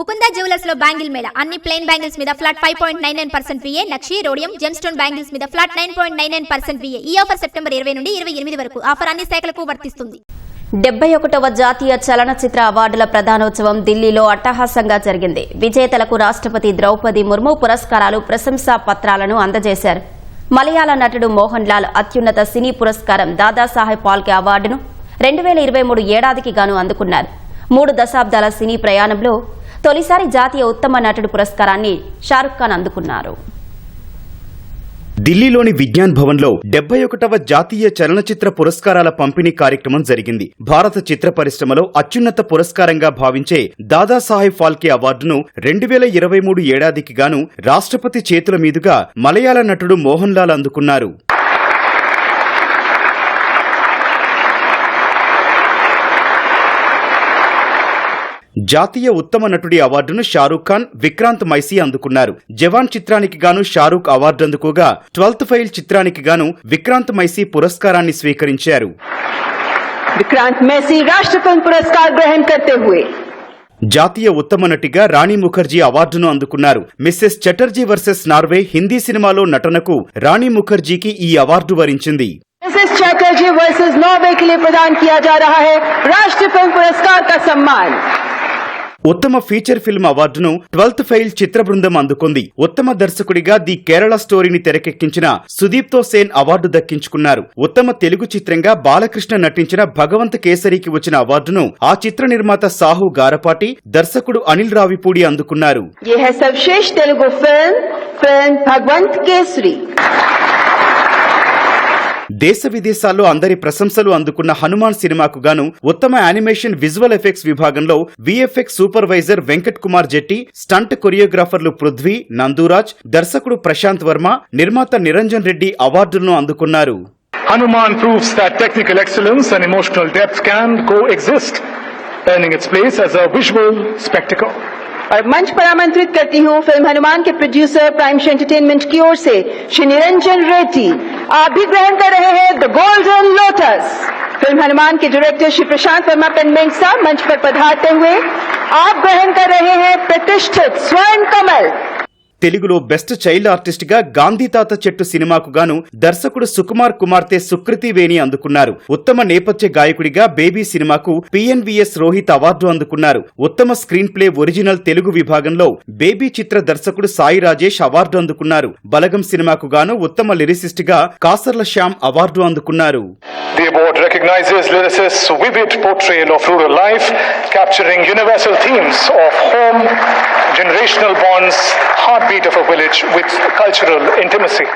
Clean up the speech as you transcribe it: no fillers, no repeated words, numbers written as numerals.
Mukunda jewellers లో bangle Mela అన్ని plain bangles మీద ఫ్లాట్ 5.99% VA, నక్షి, రోడియం, జెమ్స్టోన్ బ్యాంగిల్స్ మీద ఫ్లాట్ 9.99% VA. ఈ ఆఫర్ సెప్టెంబర్ 20 నుండి 28 వరకు. ఆఫర్ అన్ని శాఖలకు వర్తిస్తుంది. 71వ జాతీయ చలనచిత్ర అవార్డుల ప్రధానోత్సవం ఢిల్లీలో అట్టహాసంగా జరిగింది. విజేతలకు రాష్ట్రపతి ద్రౌపది ముర్ము పురస్కారాలు, ప్రశంసా పత్రాలను అందజేశారు. మలయాళ నటుడు మోహన్ లాల్ అత్యున్నత సినీ పురస్కారం దాదాసాహెబ్ ఫాల్కే అవార్డును 2023 ఏడాదికి గాను అందుకున్నారు. 3 దశాబ్దాల సినీ ప్రయాణంలో తొలిసారి జాతీయ ఉత్తమ నటుడు పురస్కారాన్ని షారుఖ్ ఖాన్ అందుకున్నారు. ఢిల్లీలోని విజ్ఞాన్ భవన్లో 71వ జాతీయ చలనచిత్ర పురస్కారాల పంపిణీ కార్యక్రమం జరిగింది. భారత చిత్ర పరిశ్రమలో అత్యున్నత పురస్కారంగా భావించే దాదాసాహెబ్ ఫాల్కే అవార్డును 2023 ఏడాదికి గాను రాష్ట్రపతి చేతుల మీదుగా మలయాళ నటుడు మోహన్ లాల్ అందుకున్నారు. జాతీయ ఉత్తమ నటుడి అవార్డును షారూఖ్ ఖాన్, విక్రాంత్ మైసీ అందుకున్నారు. జవాన్ చిత్రానికి గాను షారూఖ్ అవార్డు అందుకోగా 12th ఫెయిల్ చిత్రానికి గాను విక్రాంత్ మైసీ పురస్కారాన్ని స్వీకరించారు. విక్రాంత్ మైసీ రాష్ట్ర ఫిల్మ్ పురస్కార్ గ్రహణ करते हुए జాతీయ ఉత్తమ నటిగా రాణి ముఖర్జీ అవార్డును అందుకున్నారు. Mrs Chatterjee versus Norway Hindi సినిమాలో నటనకు రాణి ముఖర్జీకి ఈ అవార్డు వరించింది. मिसेस चटर्जी वर्सेस नॉर्वे के लिए प्रदान किया जा रहा है राष्ट्रीय फिल्म पुरस्कार का सम्मान. ఉత్తమ ఫీచర్ ఫిల్మ్ అవార్డును 12th ఫెయిల్ చిత్ర బృందం అందుకుంది. ఉత్తమ దర్శకుడిగా ది కేరళ స్టోరీని తెరకెక్కించిన సుదీప్తో సేన్ అవార్డు దక్కించుకున్నారు. ఉత్తమ తెలుగు చిత్రంగా బాలకృష్ణ నటించిన భగవంత్ కేసరికి వచ్చిన అవార్డును ఆ చిత్ర నిర్మాత సాహు గారపాటి, దర్శకుడు అనిల్ రావిపూడి అందుకున్నారు. దేశ విదేశాల్లో అందరి ప్రశంసలు అందుకున్న హనుమాన్ సినిమాకు గాను ఉత్తమ యానిమేషన్ విజువల్ ఎఫెక్ట్స్ విభాగంలో VFX సూపర్వైజర్ వెంకట్ కుమార్ జెట్టి, స్టంట్ కొరియోగ్రాఫర్లు పృథ్వీ, నందూరాజ్, దర్శకుడు ప్రశాంత్ వర్మ, నిర్మాత నిరంజన్ రెడ్డి అవార్డులను అందుకున్నారు. Hanuman proves that technical excellence and emotional depth can coexist, earning its place as a visual spectacle. और मंच पर आमंत्रित करती हूँ फिल्म हनुमान के प्रोड्यूसर प्राइम एंटरटेनमेंट की ओर से श्री निरंजन रेड्डी. आप भी ग्रहण कर रहे हैं the golden lotus. Film Hanuman के डायरेक्टर श्री प्रशांत वर्मा पेंडेंट साहब मंच पर पधारते हुए आप ग्रहण कर रहे हैं प्रतिष्ठित स्वर्ण कमल. తెలుగులో బెస్ట్ చైల్డ్ ఆర్టిస్ట్ గా గాంధీ తాత చెట్టు సినిమాకు గాను దర్శకుడు సుకుమార్ కుమార్తె సుకృతి వేణి అందుకున్నారు. ఉత్తమ నేపథ్య గాయకుడిగా బేబీ సినిమాకు PNVS రోహిత్ అవార్డు అందుకున్నారు. ఉత్తమ స్క్రీన్ ప్లే ఒరిజినల్ తెలుగు విభాగంలో బేబీ చిత్ర దర్శకుడు సాయి రాజేష్ అవార్డు అందుకున్నారు. బలగం సినిమాకు గాను ఉత్తమ లిరిసిస్ట్ గా కాసర్ల శ్యామ్ అవార్డు అందుకున్నారు. The award recognizes lyricists' vivid portrayal of rural life, capturing universal themes of home, generational bonds, heartbeat of a village with cultural intimacy.